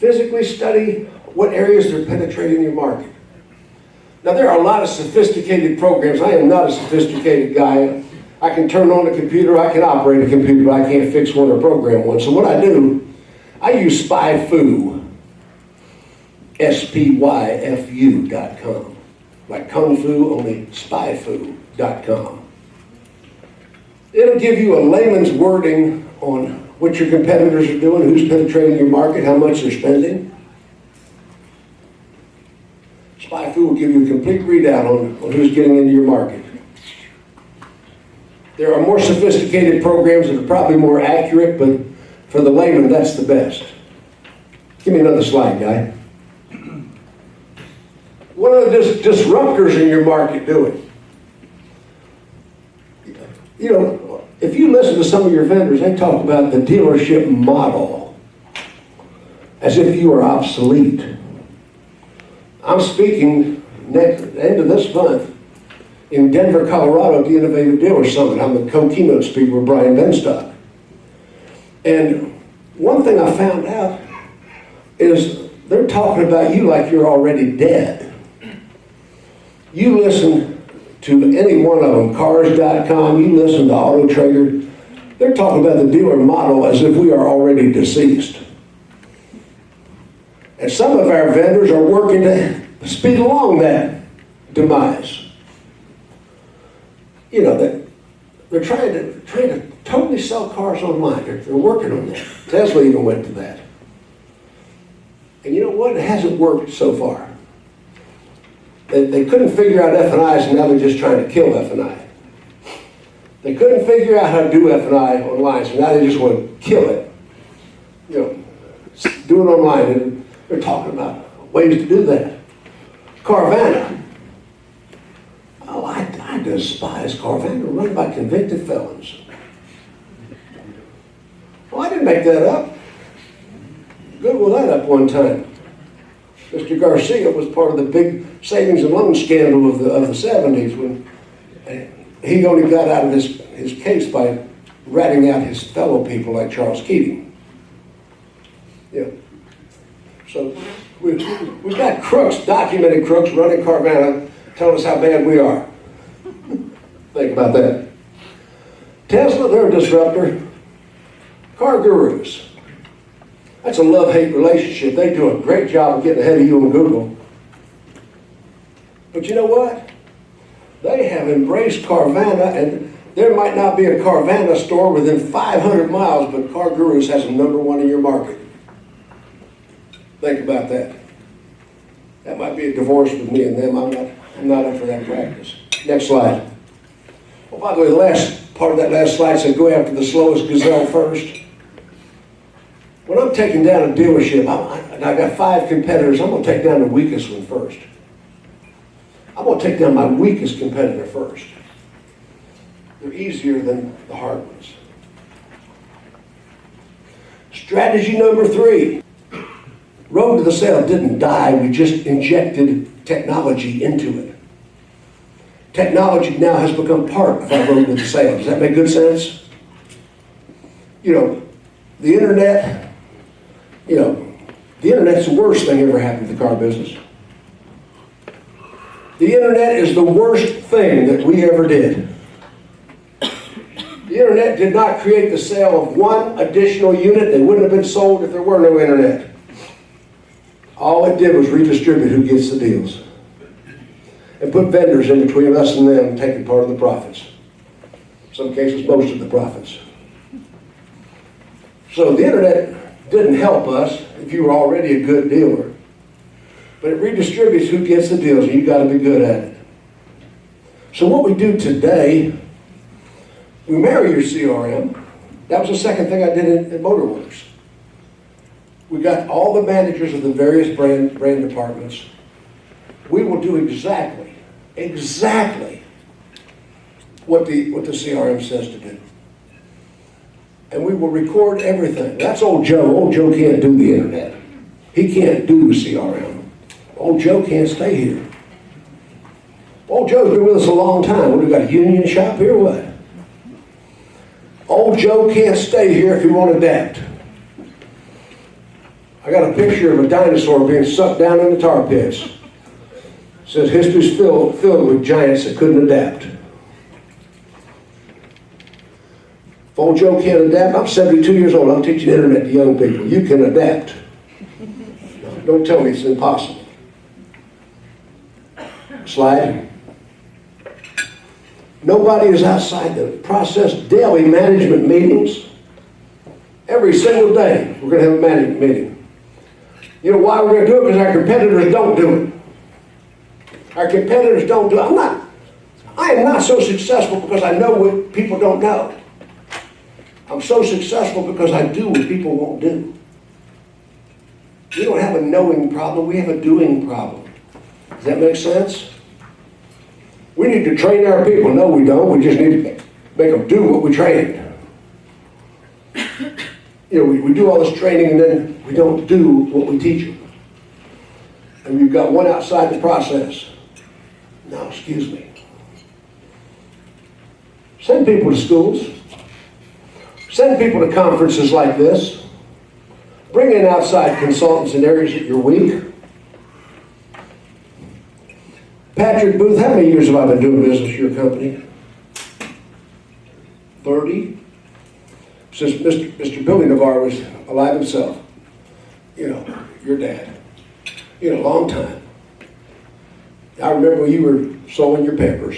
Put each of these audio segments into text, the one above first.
physically study what areas they're penetrating your market. Now, there are a lot of sophisticated programs. I am not a sophisticated guy. I can turn on a computer, I can operate a computer, but I can't fix one or program one. So what I do, I use SpyFu, SPYFU.com. Like Kung Fu, only SpyFu.com. It'll give you a layman's wording on what your competitors are doing, who's penetrating your market, how much they're spending. SpyFu will give you a complete readout on who's getting into your market. There are more sophisticated programs that are probably more accurate, but for the layman, that's the best. Give me another slide, guy. What are the disruptors in your market doing? You know, if you listen to some of your vendors, they talk about the dealership model as if you are obsolete. I'm speaking next end of this month in Denver, Colorado at the Innovative Dealer Summit. I'm the co-keynote speaker with Brian Benstock. And one thing I found out is they're talking about you like you're already dead. You listen to any one of them, Cars.com, you listen to Auto Trader, they're talking about the dealer model as if we are already deceased. And some of our vendors are working to speed along that demise. You know, they're trying to totally sell cars online. They're working on that. Tesla even went to that. And you know what? It hasn't worked so far. They couldn't figure out F&Is, and now they're just trying to kill F&I. They couldn't figure out how to do F&I online, so now they just want to kill it. You know, do it online, and they're talking about ways to do that. Carvana. Oh, I despise Carvana, run by convicted felons. Well, I didn't make that up. Google that up one time. Mr. Garcia was part of the big savings and loan scandal of the 70s when he only got out of his case by ratting out his fellow people like Charles Keating. Yeah. So we've got crooks, documented crooks, running Carvana, telling us how bad we are. Think about that. Tesla, they're a disruptor. Car gurus. That's a love-hate relationship. They do a great job of getting ahead of you on Google. But you know what? They have embraced Carvana, and there might not be a Carvana store within 500 miles, but Car Gurus has a #1 in your market. Think about that. That might be a divorce with me and them. I'm not up for that practice. Next slide. Oh, by the way, the last part of that last slide said go after the slowest gazelle first. When I'm taking down a dealership, and I got 5 competitors, I'm going to take down the weakest one first. I'm going to take down my weakest competitor first. They're easier than the hard ones. Strategy number 3. Road to the sale didn't die, we just injected technology into it. Technology now has become part of our road to the sale. Does that make good sense? You know, the internet, the internet's the worst thing ever happened to the car business. The internet is the worst thing that we ever did. The internet did not create the sale of one additional unit. They wouldn't have been sold if there were no internet. All it did was redistribute who gets the deals and put vendors in between us and them taking part of the profits. In some cases, most of the profits. So the internet didn't help us if you were already a good dealer. But it redistributes who gets the deals, and you got to be good at it. So what we do today, we marry your CRM. That was the second thing I did at MotorWorks. We got all the managers of the various brand departments. We will do exactly what the CRM says to do. And we will record everything. That's old Joe. Old Joe can't do the internet. He can't do CRM. Old Joe can't stay here. Old Joe's been with us a long time. What, we got a union shop here or what? Old Joe can't stay here if he won't adapt. I got a picture of a dinosaur being sucked down in the tar pits. It says history's filled with giants that couldn't adapt. If old Joe can't adapt, I'm 72 years old. I'm teaching internet to young people. You can adapt. Don't tell me it's impossible. Slide. Nobody is outside the process. Daily management meetings. Every single day, we're going to have a management meeting. You know why we're going to do it? Because our competitors don't do it. Our competitors don't do it. I am not so successful because I know what people don't know. I'm so successful because I do what people won't do. We don't have a knowing problem, we have a doing problem. Does that make sense? We need to train our people. No, we don't. We just need to make them do what we train. You know, we do all this training and then we don't do what we teach them. And we've got one outside the process. Now, excuse me. Send people to schools. Send people to conferences like this. Bring in outside consultants in areas that you're weak. Patrick Booth, how many years have I been doing business with your company? 30? Since Mr. Billy Navarre was alive himself. You know, your dad. You know, a long time. I remember when you were sewing your Pampers.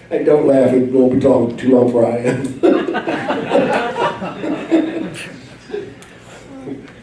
Hey, don't laugh, it won't be talking too long before I am.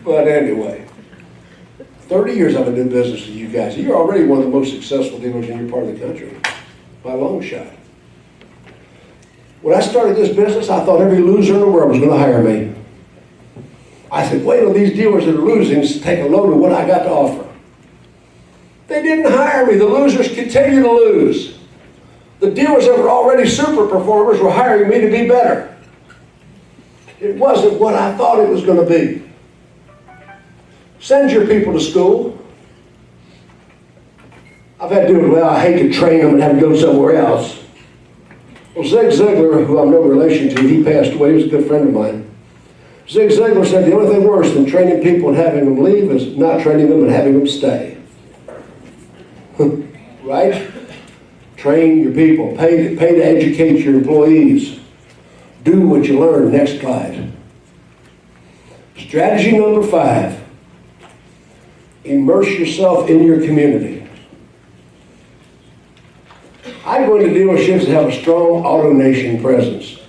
But anyway, 30 years I've been doing business with you guys. You're already one of the most successful dealers in your part of the country, by a long shot. When I started this business, I thought every loser in the world was going to hire me. I said, wait till these dealers that are losing take a load of what I got to offer. They didn't hire me. The losers continue to lose. The dealers that were already super performers were hiring me to be better. It wasn't what I thought it was going to be. Send your people to school. I've had to do it, well, I hate to train them and have to go somewhere else. Well, Zig Ziegler, who I'm no relation to, he passed away, he was a good friend of mine. Zig Ziegler said the only thing worse than training people and having them leave is not training them and having them stay. Right? Train your people. Pay to educate your employees. Do what you learn. Next slide. Strategy number 5. Immerse yourself in your community. I go into dealerships that have a strong AutoNation presence.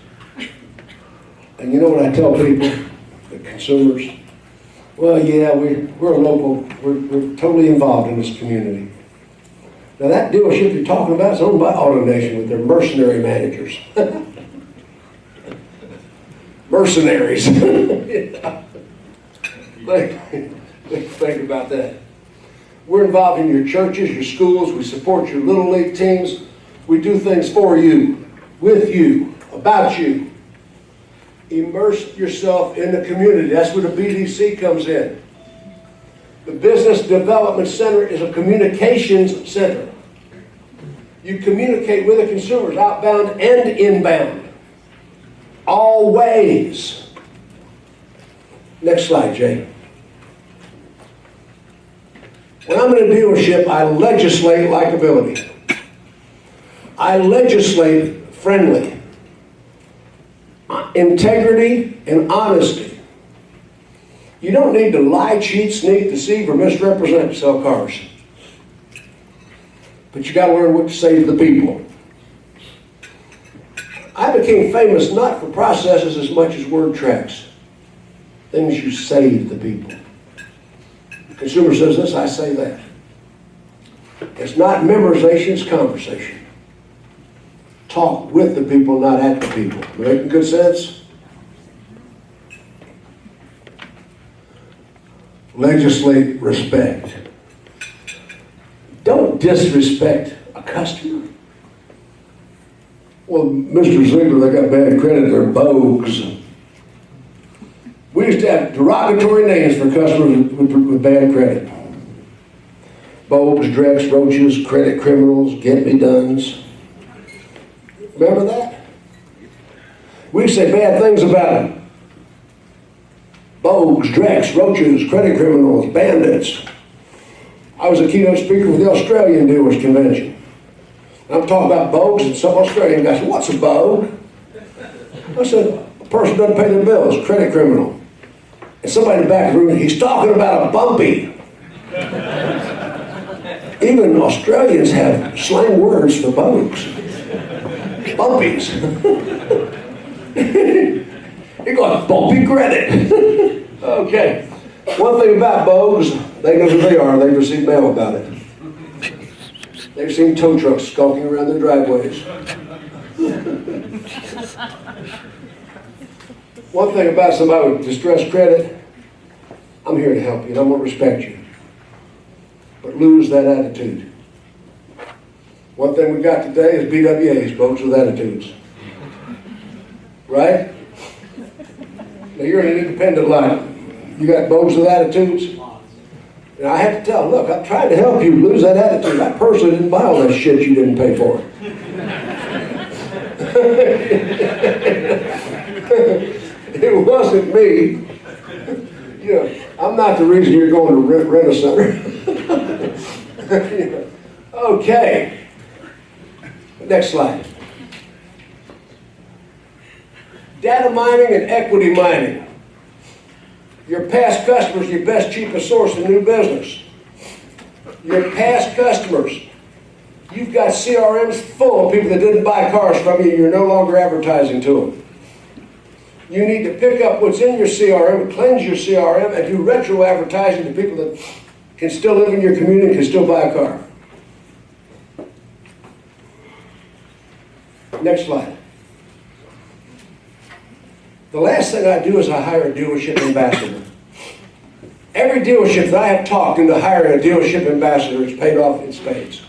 And you know what I tell people, the consumers? Well, yeah, we're a local, we're totally involved in this community. Now that dealership you're talking about is owned by AutoNation with their mercenary managers. Mercenaries. Think about that. We're involved in your churches, your schools, we support your little league teams. We do things for you, with you, about you. Immerse yourself in the community. That's where the BDC comes in. The Business Development Center is a communications center. You communicate with the consumers, outbound and inbound. Always. Next slide, Jay. When I'm in a dealership, I legislate likability. I legislate friendly. Integrity and honesty. You don't need to lie, cheat, sneak, deceive, or misrepresent to sell cars. But you got to learn what to say to the people. I became famous not for processes as much as word tracks. Things you say to the people. The consumer says this, I say that. It's not memorization, it's conversation. Talk with the people, not at the people. Making good sense? Legislate respect. Don't disrespect a customer. Well, Mr. Ziegler, they got bad credit, they're bogues. We used to have derogatory names for customers with bad credit. Bogues, drex, roaches, credit criminals, get-me-dones. Remember that? We say bad things about them. Bogues, drecks, roaches, credit criminals, bandits. I was a keynote speaker for the Australian Dealers Convention. And I'm talking about bogues, and some Australian guy said, "What's a bogue?" I said, "A person doesn't pay their bills, credit criminal." And somebody in the back of the room, he's talking about a bumpy. Even Australians have slang words for bogues. Bumpies. He got bumpy credit. Okay. One thing about bogues, they know who they are. They've received mail about it. They've seen tow trucks skulking around their driveways. One thing about somebody with distressed credit, I'm here to help you and I'm going to respect you. But lose that attitude. One thing we got today is BWAs, bogues with attitudes. Right? Now you're in an independent life. You got bogues with attitudes. And I have to tell them, look, I'm trying to help you lose that attitude. I personally didn't buy all that shit you didn't pay for. It wasn't me. You know, I'm not the reason you're going to rent a center. Okay. Next slide. Data mining and equity mining. Your past customers, your best, cheapest source of new business. Your past customers. You've got CRMs full of people that didn't buy cars from you. You're no longer advertising to them. You need to pick up what's in your CRM, cleanse your CRM, and do retro advertising to people that can still live in your community, can still buy a car. Next slide. The last thing I do is I hire a dealership ambassador. Every dealership that I have talked into hiring a dealership ambassador is paid off in spades.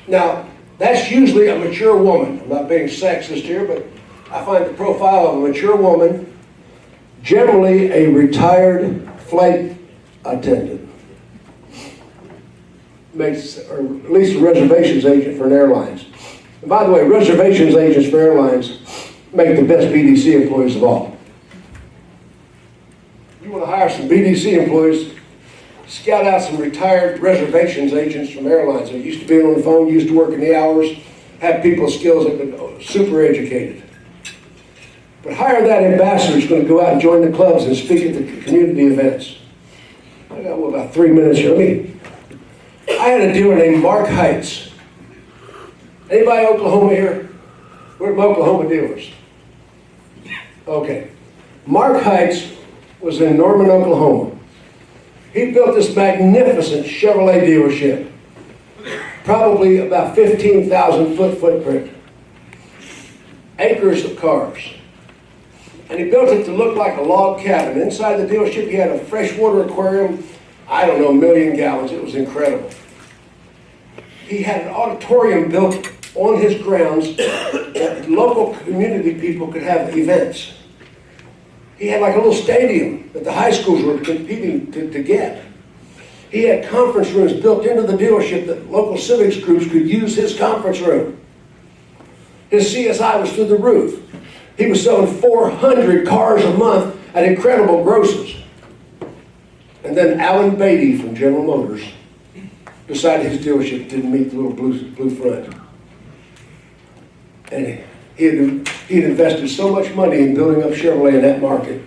Now, that's usually a mature woman. I'm not being sexist here, but I find the profile of a mature woman, generally a retired flight attendant, or at least a reservations agent for an airlines. And by the way, reservations agents for airlines make the best BDC employees of all. You want to hire some BDC employees, scout out some retired reservations agents from airlines that used to be on the phone, used to work in the hours, have people skills that are super educated. But hire that ambassador who's going to go out and join the clubs and speak at the community events. I got about 3 minutes here. I had a dealer named Mark Heights. Anybody Oklahoma here? We're Oklahoma dealers. Okay. Mark Heights was in Norman, Oklahoma. He built this magnificent Chevrolet dealership. Probably about 15,000 foot footprint. Acres of cars. And he built it to look like a log cabin. Inside the dealership, he had a freshwater aquarium, I don't know, 1 million gallons. It was incredible. He had an auditorium built on his grounds that local community people could have events. He had like a little stadium that the high schools were competing to get. He had conference rooms built into the dealership that local civics groups could use his conference room. His CSI was through the roof. He was selling 400 cars a month at incredible grosses. And then Alan Beatty from General Motors decided his dealership didn't meet the little blue front. And he had invested so much money in building up Chevrolet in that market.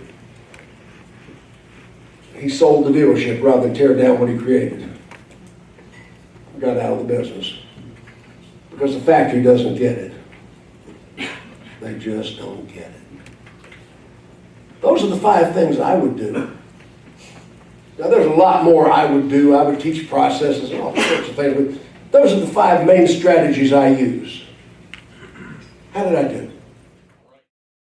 He sold the dealership rather than tear down what he created. Got out of the business. Because the factory doesn't get it. They just don't get it. Those are the 5 things I would do. Now there's a lot more I would do. I would teach processes and all sorts of things. But those are the 5 main strategies I use. How did I do?